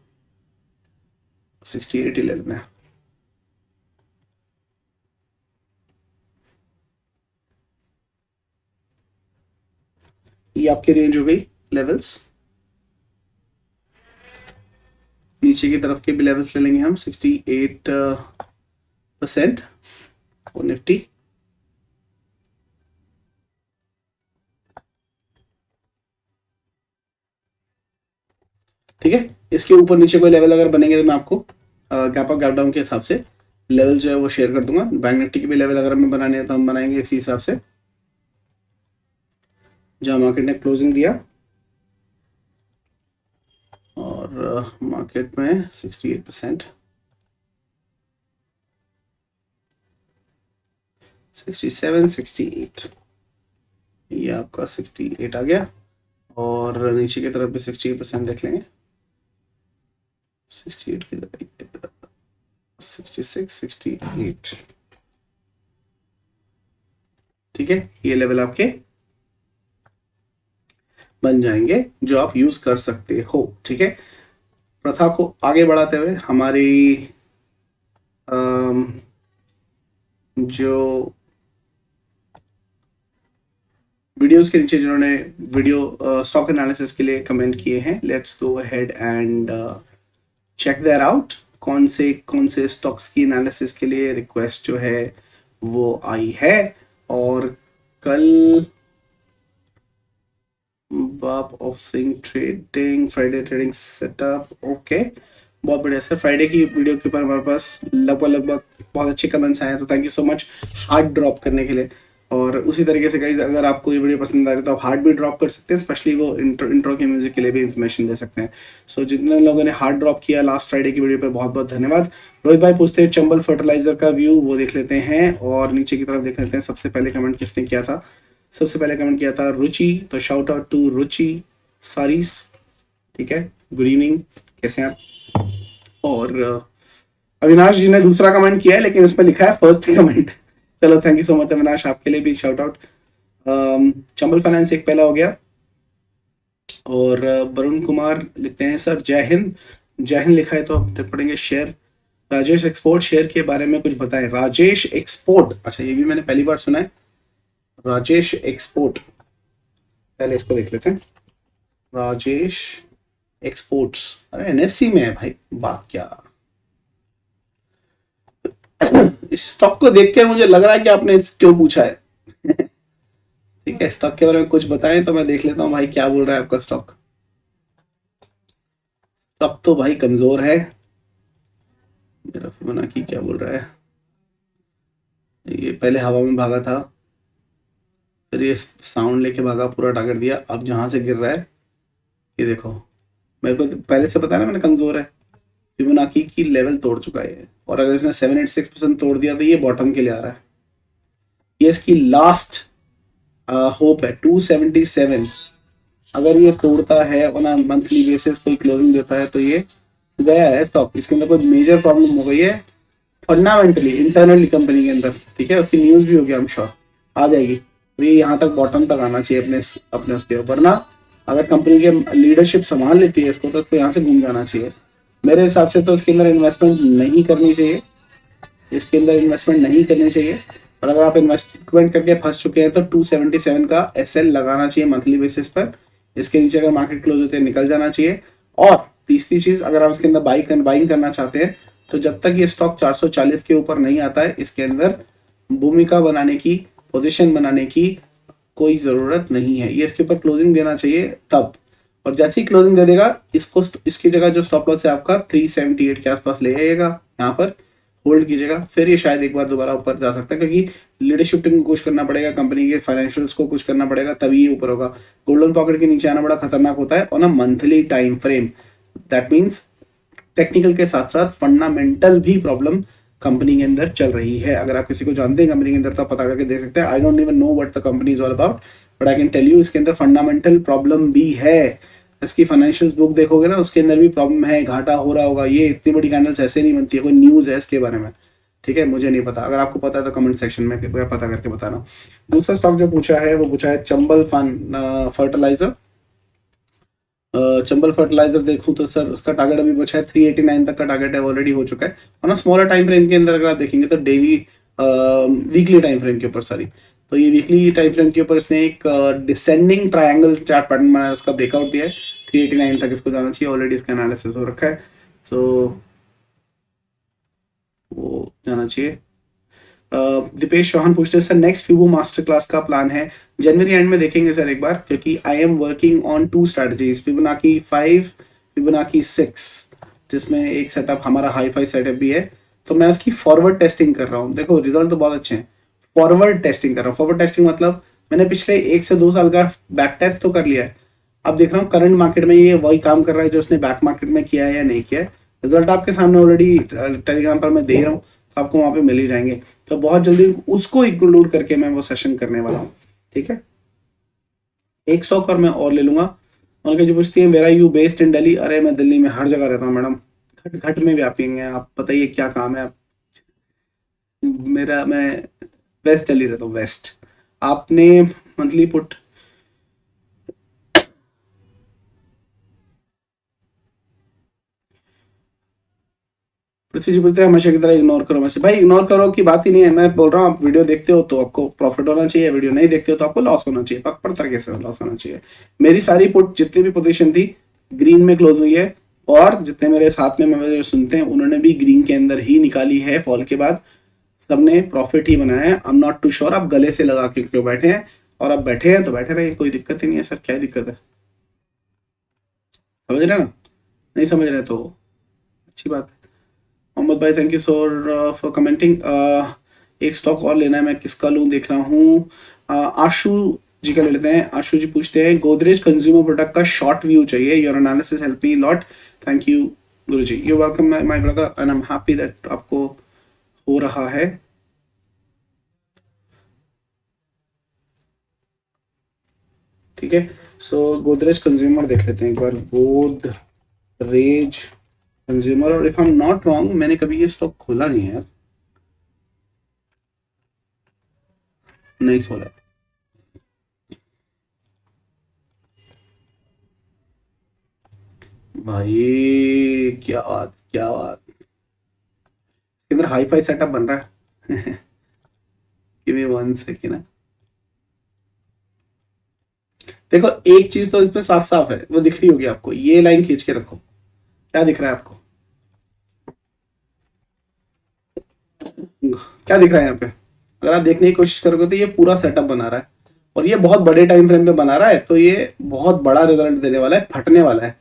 68 ही ले लेते हैं। ये आपकी रेंज हो गई लेवल्स। नीचे की तरफ के भी लेवल्स ले लेंगे हम, 68% और निफ्टी। ठीक है, इसके ऊपर नीचे कोई लेवल अगर बनेंगे तो मैं आपको गैप अप गैप डाउन के हिसाब से लेवल जो है वो शेयर कर दूंगा। बैंक निफ्टी के भी लेवल अगर हमें बनाने हैं तो हम बनाएंगे इसी हिसाब से, जहां मार्केट ने क्लोजिंग दिया, और मार्केट में 68%, 67, 68, ये आपका 68 आ गया, और नीचे की तरफ भी 68% देख लेंगे, 68 की तरफ 66, 68। ठीक है, ये लेवल आपके बन जाएंगे जो आप यूज कर सकते हो। ठीक है, प्रथा को आगे बढ़ाते हुए हमारी जो वीडियोस के नीचे जिन्होंने वीडियो स्टॉक एनालिसिस के लिए कमेंट किए हैं, let's go ahead and check there out. कौन से स्टॉक्स की एनालिसिस के लिए रिक्वेस्ट जो है वो आई है, और कल बाप of swing trading, Friday trading setup. Okay, बहुत बढ़िया सर। फ्राइडे की वीडियो के ऊपर हमारे पास लगभग बहुत अच्छे कमेंट्स आए हैं, तो thank you so much heart drop करने के लिए। और उसी तरीके से गाइस, अगर आपको ये वीडियो पसंद आ रही है तो आप हार्ट भी ड्रॉप कर सकते हैं, स्पेशली वो इंट्रो के म्यूजिक के लिए भी इन्फॉर्मेशन दे सकते हैं। सो जितने लोगों ने हार्ट ड्रॉप किया लास्ट फ्राइडे की वीडियो पे, बहुत बहुत धन्यवाद। रोहित भाई पूछते हैं चंबल फर्टिलाइजर का व्यू, वो देख लेते हैं, और नीचे की तरफ देख लेते हैं सबसे पहले कमेंट किसने किया था। सबसे पहले कमेंट किया था रुचि, तो shout out to Ruchi sarees. ठीक है, गुड इवनिंग, कैसे हैं आप। और अविनाश जी ने दूसरा कमेंट किया है, लेकिन उसमें लिखा है फर्स्ट कमेंट। चलो thank you so much Avinash, आपके लिए भी शाउट आउट। चंबल फाइनेंस एक पहला हो गया, और वरुण कुमार लिखते हैं सर जय हिंद। जय हिंद लिखा है तो आप पढ़ेंगे शेयर। राजेश एक्सपोर्ट शेयर के बारे में कुछ बताएं। राजेश एक्सपोर्ट, अच्छा ये भी मैंने पहली बार सुना है, राजेश एक्सपोर्ट। पहले इसको देख लेते हैं, राजेश एक्सपोर्ट्स। अरे एनएससी में है भाई, बात क्या। इस स्टॉक को देख कर मुझे लग रहा है कि आपने क्यों पूछा है। ठीक है, स्टॉक के बारे में कुछ बताएं तो मैं देख लेता हूँ भाई क्या बोल रहा है आपका स्टॉक। स्टॉक तो भाई कमजोर है मेरा। फिबोनाची क्या बोल रहा है, ये पहले हवा में भागा था, फिर ये साउंड लेके भागा, पूरा टारगेट दिया, अब जहां से गिर रहा है ये देखो। मेरे को तो पहले से पता है ना, मैंने कमजोर है। फिबोनाची की लेवल तोड़ चुका है ये, और अगर इसने 786% तोड़ दिया तो ये बॉटम के लिए आ रहा है। ये इसकी लास्ट होप है 277। अगर ये तोड़ता है ऑन मंथली बेसिस, कोई क्लोजिंग देता है, तो ये गया है स्टॉक। इसके अंदर कोई मेजर प्रॉब्लम हो गई है फंडामेंटली, इंटरनली कंपनी के अंदर। ठीक है, उसकी न्यूज भी होगी, आई एम श्योर आ जाएगी। तो ये यहाँ तक बॉटम तक आना चाहिए अपने अपने उसके ऊपर ना। अगर कंपनी के लीडरशिप संभाल लेती है इसको, तो इसको यहाँ से घूम जाना चाहिए। मेरे हिसाब से तो इसके अंदर इन्वेस्टमेंट नहीं करनी चाहिए, इसके अंदर इन्वेस्टमेंट नहीं करनी चाहिए। और अगर आप इन्वेस्टमेंट करके फंस चुके हैं तो 277 का एसएल लगाना चाहिए मंथली बेसिस पर। इसके नीचे अगर मार्केट क्लोज होते हैं निकल जाना चाहिए। और तीसरी चीज, अगर आप इसके अंदर बाइंग करना चाहते हैं, तो जब तक ये स्टॉक 440 के ऊपर नहीं आता है, इसके अंदर भूमिका बनाने की, पोजीशन बनाने की कोई जरूरत नहीं है। ये इसके ऊपर क्लोजिंग देना चाहिए तब, और जैसे ही क्लोजिंग दे देगा, इसको इसकी जगह जो स्टॉप लॉस है आपका 378 के आसपास ले आइएगा, यहाँ पर होल्ड कीजिएगा। फिर ये शायद एक बार दोबारा ऊपर जा सकता है, क्योंकि लीडरशिप टीम को कुछ करना पड़ेगा, कंपनी के फाइनेंशियल्स को कुछ करना पड़ेगा, तभी ये ऊपर होगा। गोल्डन पॉकेट के नीचे आना बड़ा खतरनाक होता है और ना monthly time frame. That means technical के साथ साथ फंडामेंटल भी प्रॉब्लम कंपनी के अंदर चल रही है। अगर आप किसी को जानते हैं कंपनी के अंदर, तो आप पता करके देख सकते हैं। I don't even know what the company is all about, but I can tell you इसके अंदर फंडामेंटल प्रॉब्लम भी है। इसकी फाइनेंशियल बुक देखोगे ना, उसके अंदर भी प्रॉब्लम है, घाटा हो रहा होगा। ये इतनी बड़ी कैंडल्स ऐसे नहीं बनती है, कोई न्यूज है इसके बारे में। ठीक है, मुझे नहीं पता, अगर आपको पता है तो कमेंट सेक्शन में पता करके बताना। दूसरा स्टॉक जो पूछा है वो पूछा है चंबल फर्टिलाइजर। चंबल फर्टिलाइजर देखूं तो सर उसका टारगेट अभी बचा है 389 तक का टारगेट है, ऑलरेडी हो चुका है। और ना स्मॉलर टाइम फ्रेम के अंदर अगर आप देखेंगे तो डेली वीकली टाइम फ्रेम के ऊपर, सॉरी, तो ये वीकली टाइम फ्रेम के ऊपर इसने एक डिसेंडिंग ट्रायंगल चार्ट पैटर्न बनाया, उसका ब्रेकआउट दिया है। 389 तक इसको जाना चाहिए, ऑलरेडी इसका एनालिसिस हो रखा है, सो वो जाना चाहिए। दीपेश चौहान पूछते हैं सर नेक्स्ट फिबो मास्टर क्लास का प्लान है, जनवरी एंड में देखेंगे सर एक बार, क्योंकि I am working on 2 strategies, Fibonacci 5, Fibonacci 6, जिसमें एक सेटअप हमारा हाई फाई सेटअप भी है। तो मैं उसकी फॉरवर्ड टेस्टिंग कर रहा हूँ। देखो रिजल्ट तो बहुत अच्छे हैं, फॉरवर्ड टेस्टिंग कर रहा हूँ। फॉरवर्ड टेस्टिंग मतलब मैंने पिछले 1 से 2 साल का बैक टेस्ट तो कर लिया है, अब देख रहा हूँ करंट मार्केट में ये वही काम कर रहा है जो उसने बैक मार्केट में किया है या नहीं किया है। रिजल्ट आपके सामने ऑलरेडी टेलीग्राम पर मैं दे रहा हूँ, तो आपको वहां पे मिल ही जाएंगे। तो बहुत जल्दी उसको इंक्लूड करके मैं वो सेशन करने वाला हूँ। ठीक है, एक स्टॉक और मैं और ले लूंगा। उनके जो पूछती है where are you based in Delhi, अरे मैं दिल्ली में हर जगह रहता हूँ मैडम, घट घट में व्यापी हैं। आप बताइए क्या काम है आप मेरा। मैं वेस्ट दिल्ली रहता हूँ, वेस्ट। आपने मंथली पुट, पृथ्वी जी पूछते हैं हमेशा की तरह इग्नोर करो मैसेज। भाई इग्नोर करो की बात ही नहीं है, मैं बोल रहा हूँ आप वीडियो देखते हो तो आपको प्रॉफिट होना चाहिए, वीडियो नहीं देखते हो तो आपको लॉस होना चाहिए, पक्का तरीके से लॉस होना चाहिए। मेरी सारी पुट जितनी भी पोजीशन थी ग्रीन में क्लोज हुई है, और जितने मेरे साथ में मेरे सुनते हैं उन्होंने भी ग्रीन के अंदर ही निकाली है फॉल के बाद, सबने प्रॉफिट ही बनाया है। I am not too sure आप गले से लगा के क्यों बैठे हैं, और आप बैठे हैं तो बैठे रहे, कोई दिक्कत ही नहीं है सर, क्या दिक्कत है, समझ रहे हैं ना, नहीं समझ रहे तो अच्छी बात है। मोहम्मद भाई थैंक यू फॉर कमेंटिंग। एक स्टॉक और लेना है, मैं किसका लूँ देख रहा हूँ। आशु जी का ले लेते हैं। आशु जी पूछते हैं गोदरेज कंज्यूमर प्रोडक्ट का शॉर्ट व्यू चाहिए, your analysis help me lot, thank you Guru ji, you welcome my brother and I am happy that आपको हो रहा है। ठीक है, सो गोदरेज कंज्यूमर देख लेते हैं एक बार, गोदरेज कंज्यूमर। और if I am not wrong मैंने कभी ये स्टॉक खोला नहीं है यार, नहीं खोला। भाई क्या बात क्या बात, इसके अंदर हाई फाई सेटअप बन रहा है। Give me 1 second. देखो एक चीज तो इसमें साफ साफ है, वो दिख रही होगी आपको, ये लाइन खींच के रखो, क्या दिख रहा है आपको? क्या दिख रहा है यहाँ पे? अगर आप देखने की कोशिश करोगे तो ये पूरा सेटअप बना रहा है, और ये बहुत बड़े टाइम फ्रेम पे बना रहा है, तो ये बहुत बड़ा रिजल्ट देने वाला है, फटने वाला है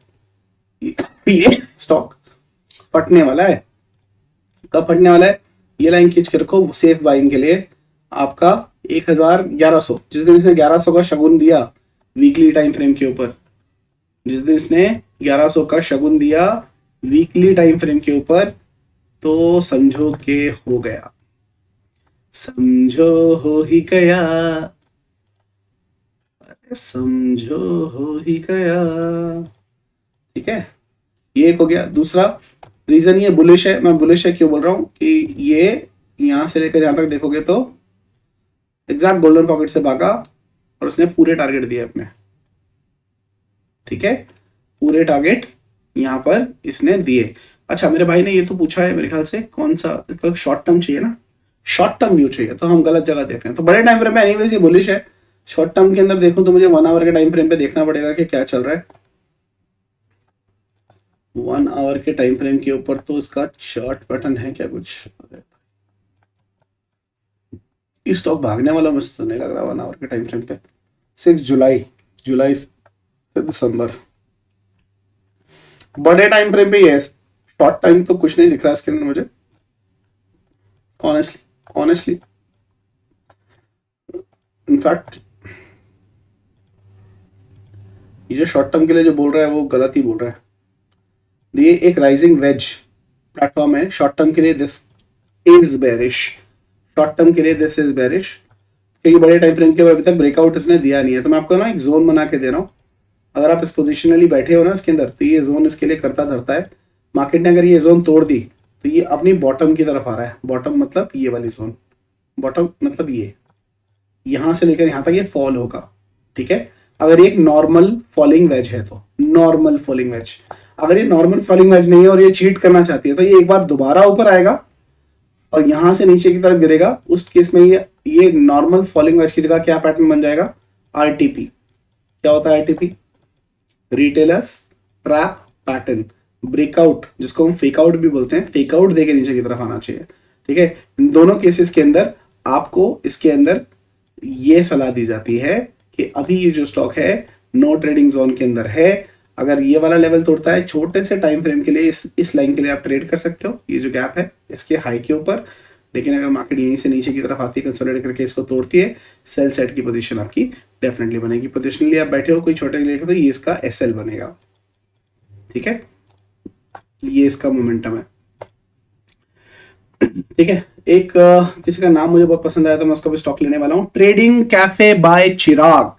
ये स्टॉक फटने वाला है। कब फटने वाला है? ये लाइन खींच के रखो सेफ बाइंग के लिए। आपका 1100, जिस दिन इसने 1100 का शगुन दिया वीकली टाइम फ्रेम के ऊपर, जिस दिन इसने 1100 का शगुन दिया वीकली टाइम फ्रेम के ऊपर, तो समझो के हो गया, समझो हो ही गया, समझो हो ही गया। ठीक है, ये एक हो गया। दूसरा रीजन ये बुलिश है। मैं बुलिश है क्यों बोल रहा हूं कि ये यहां से लेकर यहां तक देखोगे तो एग्जैक्ट गोल्डन पॉकेट से भागा और उसने पूरे टारगेट दिए अपने। ठीक है, पूरे टारगेट यहां पर इसने दिए। अच्छा, मेरे भाई ने ये तो पूछा है मेरे ख्याल से कौन सा शॉर्ट टर्म चाहिए ना, शॉर्ट टर्म व्यू चाहिए, तो हम गलत जगह देख रहे हैं। तो बड़े टाइम फ्रेम में एनीवेज ये बुलिश है। शॉर्ट टर्म के अंदर देखूं तो मुझे 1 आवर के टाइम फ्रेम पे देखना पड़ेगा कि क्या चल रहा है। 1 आवर के टाइम फ्रेम के ऊपर तो इसका चार्ट पैटर्न है क्या कुछ? इस स्टॉक भागने वाला मुझे तो नहीं लग रहा 1 आवर के टाइम फ्रेम पे। 6 जुलाई, जुलाई से दिसंबर, बड़े टाइम फ्रेम पे ही है। शॉर्ट टाइम तो कुछ नहीं दिख रहा इसके अंदर मुझे, ऑनेस्टली इनफैक्ट ये जो शॉर्ट टर्म के लिए जो बोल रहा है वो गलत ही बोल रहा है। ये एक राइजिंग वेज प्लेटफॉर्म है। शॉर्ट टर्म के लिए this is bearish, short term के लिए दिस इज बेरिश, क्योंकि बड़े टाइम फ्रेम के ऊपर अभी तक ब्रेकआउट इसने दिया नहीं है। तो मैं आपको ना एक जोन बना के दे रहा हूँ, अगर आप इस पोजिशनली बैठे हो ना इसके अंदर, तो ये जोन इसके लिए करता धरता है। मार्केट ने अगर ये जोन तोड़ दी तो ये अपनी बॉटम की तरफ आ रहा है। बॉटम मतलब ये वाली जोन, बॉटम मतलब ये, यहां से लेकर यहां तक ये फॉल होगा। ठीक है, अगर ये एक नॉर्मल फॉलिंग वेज है तो नॉर्मल फॉलिंग वेज, अगर ये नॉर्मल फॉलिंग वेज नहीं है और ये चीट करना चाहती है तो ये एक बार दोबारा ऊपर आएगा और यहां से नीचे की तरफ गिरेगा। उस केस में ये नॉर्मल फॉलिंग वेज की जगह क्या पैटर्न बन जाएगा? आरटीपी। क्या होता है RTP? Retailers trap pattern, breakout, जिसको हम फेक आउट भी बोलते हैं। फेक आउट देके नीचे की तरफ आना चाहिए। ठीक है, इन दोनों केसेस के अंदर आपको इसके अंदर ये सलाह दी जाती है कि अभी ये जो स्टॉक है नो ट्रेडिंग जोन के अंदर है। अगर ये वाला लेवल तोड़ता है छोटे से टाइम फ्रेम के लिए, इस लाइन के लिए आप ट्रेड कर सकते हो, ये जो गैप है इसके हाई के ऊपर। लेकिन अगर मार्केट यहीं से नीचे की तरफ आती है, कंसोलिडेट करके इसको तोड़ती है, सेल सेट की पोजीशन आपकी डेफिनेटली बनेगी। पोजिशनली आप बैठे हो कोई छोटे लेके तो ये इसका एसएल बनेगा। ठीक है, ये इसका मोमेंटम है। ठीक है, एक किसी का नाम मुझे बहुत पसंद आया तो मैं उसका भी स्टॉक लेने वाला हूं, ट्रेडिंग कैफे बाय चिराग।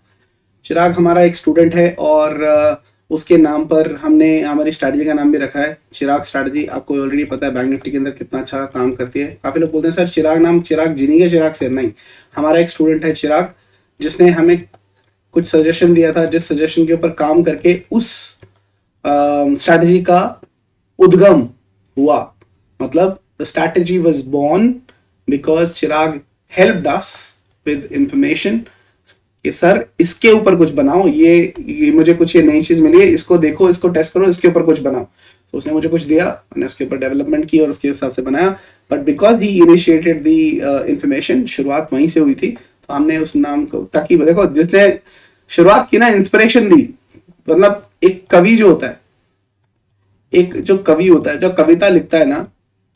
चिराग हमारा एक स्टूडेंट है और उसके नाम पर हमने हमारी स्ट्रैटेजी का नाम भी रखा है चिराग स्ट्रैटेजी। आपको ऑलरेडी पता है बैंक निफ्टी के अंदर कितना अच्छा काम करती है। काफी लोग बोलते हैं सर चिराग नाम चिराग जिनी के चिराग से, नहीं, हमारा एक स्टूडेंट है चिराग जिसने हमें कुछ सजेशन दिया था, जिस सजेशन के ऊपर काम करके उस स्ट्रैटेजी का उद्गम हुआ। मतलब the strategy was born because Chirag helped us with information कि सर इसके ऊपर कुछ बनाओ, ये मुझे कुछ ये नई चीज मिली है, इसको देखो, इसको टेस्ट करो, इसके ऊपर कुछ बनाओ। तो उसने मुझे कुछ दिया, मैंने उसके ऊपर डेवलपमेंट की और उसके हिसाब से बनाया। But because he initiated the information, शुरुआत वहीं से हुई थी, तो हमने उस नाम को, ताकि देखो जिसने शुरुआत की ना, इंस्पिरेशन दी। मतलब एक कवि जो होता है, एक जो कवि होता है, जो कविता लिखता है ना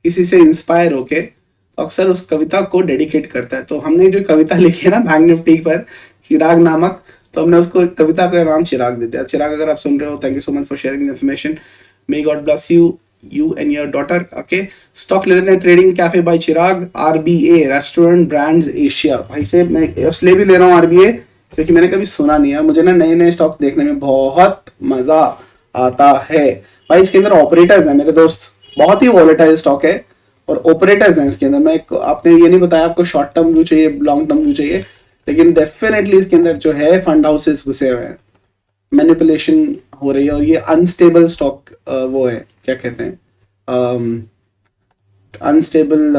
किसी से इंस्पायर होके, तो अक्सर उस कविता को डेडिकेट करता है। तो हमने जो कविता लिखी है ना बैंक निफ्टी पर, चिराग नामक, तो हमने उसको कविता का नाम चिराग दे दिया। चिराग अगर आप सुन रहे हो, thank you so much for sharing information, may God bless you and your daughter. Okay, stock ले लेते हैं, trading cafe by Chirag, RBA restaurant brands Asia. भाई से मैं इसलिए भी ले रहा हूँ आरबीए क्योंकि मैंने कभी सुना नहीं है। मुझे ना नए नए स्टॉक्स देखने में बहुत मजा आता है। भाई इसके अंदर ऑपरेटर्स हैं मेरे दोस्त, बहुत ही वॉलेटाइल स्टॉक है और ऑपरेटर्स हैं इसके अंदर। मैं आपने ये नहीं बताया आपको शॉर्ट टर्म व्यू चाहिए, लॉन्ग टर्म व्यू चाहिए, लेकिन डेफिनेटली इसके अंदर जो है फंड हाउसेस घुसे हुए हैं, मैनिपुलेशन हो रही है और ये अनस्टेबल स्टॉक वो है, क्या कहते हैं, अनस्टेबल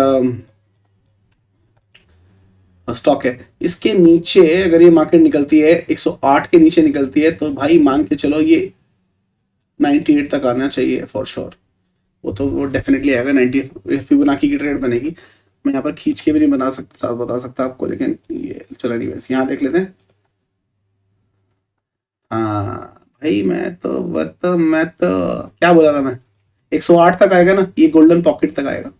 स्टॉक है। इसके नीचे अगर ये मार्केट निकलती है 108 के नीचे निकलती है तो भाई मान के चलो ये 98 तक आना चाहिए फॉर श्योर। वो डेफिनेटली आएगा 90। फिबोनाची की ट्रेड बनेगी। मैं यहाँ पर खींच के भी नहीं बता सकता आपको, लेकिन ये चला नहीं। वैसे यहाँ देख लेते हैं। हाँ भाई, मैं तो क्या बोला था मैं, 108 तक आएगा ना, ये गोल्डन पॉकेट तक आएगा।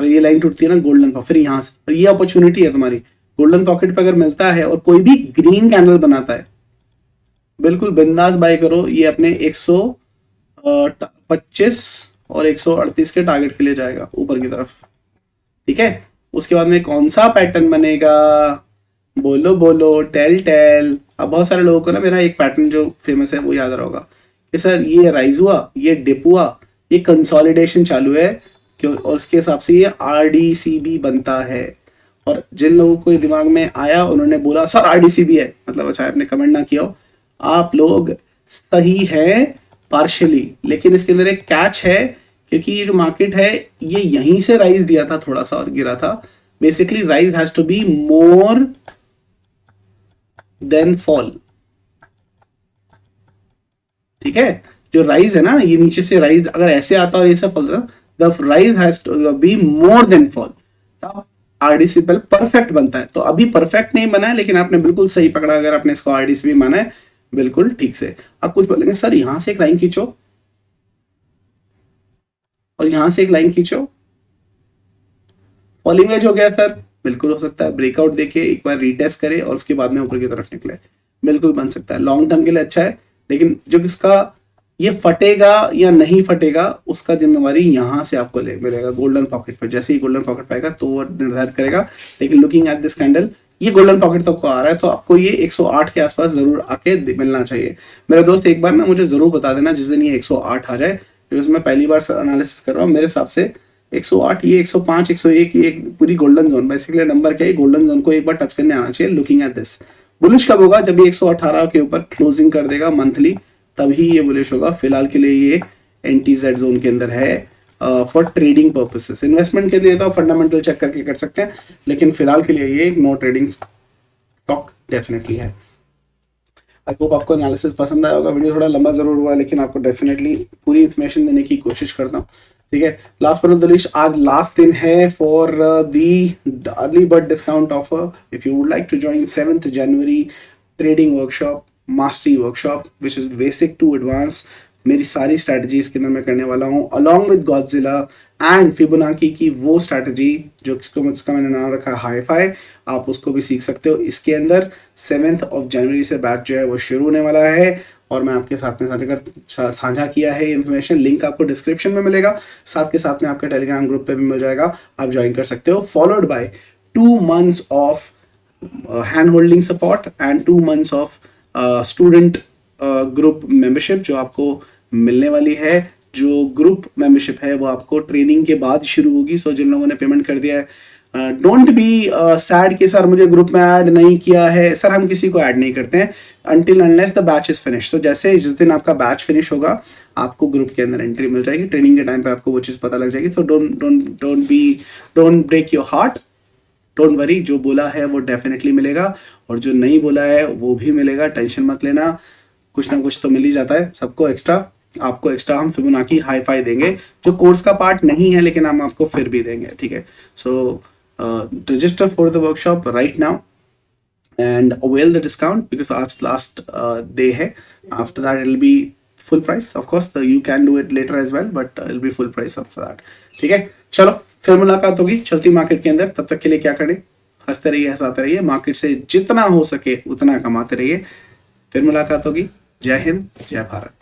अगर ये लाइन टूटती है ना गोल्डन पॉकेट, फिर यहाँ से, और ये अपॉर्चुनिटी है तुम्हारी। गोल्डन पॉकेट पे अगर मिलता है और कोई भी ग्रीन कैंडल बनाता है, बिल्कुल बिंदास बाय करो। ये अपने 125 और 138 के टारगेट के लिए जाएगा ऊपर की तरफ, ठीक है। उसके बाद में कौन सा पैटर्न बनेगा, बोलो बोलो, टेल टेल। अब बहुत सारे लोगों को ना मेरा एक पैटर्न जो फेमस है वो याद रहा होगा कि सर ये राइज हुआ, ये डिप हुआ, ये कंसोलिडेशन चालू है क्यों, और उसके हिसाब से ये RDCB बनता है। और जिन लोगों को दिमाग में आया उन्होंने बोला सर RDCB है, मतलब अच्छा आपने कमेंट ना किया हो, आप लोग सही है पार्शियली, लेकिन इसके अंदर एक कैच है, क्योंकि ये जो मार्केट है ये यहीं से राइज दिया था थोड़ा सा और गिरा था। Basically rise has to be more than fall, ठीक है। जो राइज है ना, ये नीचे से राइज अगर ऐसे आता और ये सब fall, the rise has to be more than fall, तब RDCB परफेक्ट बनता है। तो अभी परफेक्ट नहीं बना है, लेकिन आपने बिल्कुल सही पकड़ा अगर आपने इसको RDCB माना है, बिल्कुल ठीक से। अब कुछ बोलेंगे सर यहां से एक लाइन खींचो और यहां से एक लाइन खींचो, फॉलिंग एज हो गया सर। बिल्कुल हो सकता है, ब्रेकआउट देके एक बार रीटेस्ट करे और उसके बाद में ऊपर की तरफ निकले, बिल्कुल बन सकता है। लॉन्ग टर्म के लिए अच्छा है, लेकिन जो किसका ये फटेगा या नहीं फटेगा उसका जिम्मेवारी यहां से आपको मिलेगा गोल्डन पॉकेट पर। जैसे ही गोल्डन पॉकेट पाएगा तो वो निर्धारित करेगा। लेकिन लुकिंग एट दिस कैंडल, ये गोल्डन पॉकेट तक को आ रहा है, तो आपको ये 108 के आसपास जरूर आके मिलना चाहिए। मेरा दोस्त एक बार ना मुझे जरूर बता देना जिस दिन ये 108 आ जाए, क्योंकि मैं पहली बार एनालिसिस कर रहा हूँ। मेरे हिसाब से 108, ये 105, 101, ये पूरी गोल्डन जोन, बेसिकली नंबर क्या है, गोल्डन जोन को एक बार टच करने आना चाहिए। लुकिंग एट दिस, बुलिश कब होगा, जब ये 118 के ऊपर क्लोजिंग कर देगा मंथली, तभी ये बुलिश होगा। फिलहाल के लिए ये NTZ जोन के अंदर है फॉर ट्रेडिंग पर्पसेस। इन्वेस्टमेंट के लिए तो फंडामेंटल चेक करके कर सकते हैं, लेकिन फिलहाल के लिए ये नो ट्रेडिंग स्टॉक डेफिनेटली है। आई होप आपको एनालिसिस पसंद आया होगा। वीडियो थोड़ा लंबा जरूर हुआ, लेकिन आपको डेफिनेटली पूरी इंफॉर्मेशन देने की कोशिश करता हूँ, ठीक है। लास्ट पर द आज लास्ट दिन है for the early bird discount offer. If you would like to join 7th January trading workshop, mastery workshop which is basic to advance, मेरी सारी स्ट्रैटेजी इसके अंदर मैं करने वाला हूँ along with Godzilla and Fibonacci की वो स्ट्रैटेजी जिसका मैंने नाम रखा है हाई-फाई, आप उसको भी सीख सकते हो इसके अंदर। 7th January से बैच जो है वो शुरू होने वाला है, और मैं आपके साथ में साझा किया है इन्फॉर्मेशन। लिंक आपको डिस्क्रिप्शन में मिलेगा, साथ के साथ में आपके टेलीग्राम ग्रुप पे भी मिल जाएगा, आप ज्वाइन कर सकते हो। Followed by 2 months of hand holding support and 2 months of student group membership जो आपको मिलने वाली है। जो ग्रुप मेंबरशिप है वो आपको ट्रेनिंग के बाद शुरू होगी। सो जिन लोगों ने पेमेंट कर दिया है, डोंट बी सैड कि सर मुझे ग्रुप में ऐड नहीं किया है। सर हम किसी को ऐड नहीं करते हैं until unless the batch is finished। तो जैसे जिस दिन आपका बैच फिनिश होगा आपको ग्रुप के अंदर एंट्री मिल जाएगी। ट्रेनिंग के टाइम पे आपको वो चीज़ पता लग जाएगी। तो don't break your heart, don't worry, जो बोला है वो डेफिनेटली मिलेगा, और जो नहीं बोला है वो भी मिलेगा। टेंशन मत लेना, कुछ ना कुछ तो मिल ही जाता है सबको एक्स्ट्रा। आपको एक्स्ट्रा हम फिबोनाची हाई-फाई देंगे जो कोर्स का पार्ट नहीं है, लेकिन हम आपको फिर भी देंगे, ठीक है। So register for the workshop right now and avail the discount because आज लास्ट डे है। After that it will be full price. Of course you can do it later as well, but it will be full price after that, ठीक है। चलो फिर मुलाकात होगी चलती market के अंदर। तब तक के लिए क्या करें, हंसते रहिए, हंसाते रहिए, मार्केट से जितना हो सके उतना कमाते रहिए। फिर मुलाकात होगी। जय हिंद, जय भारत।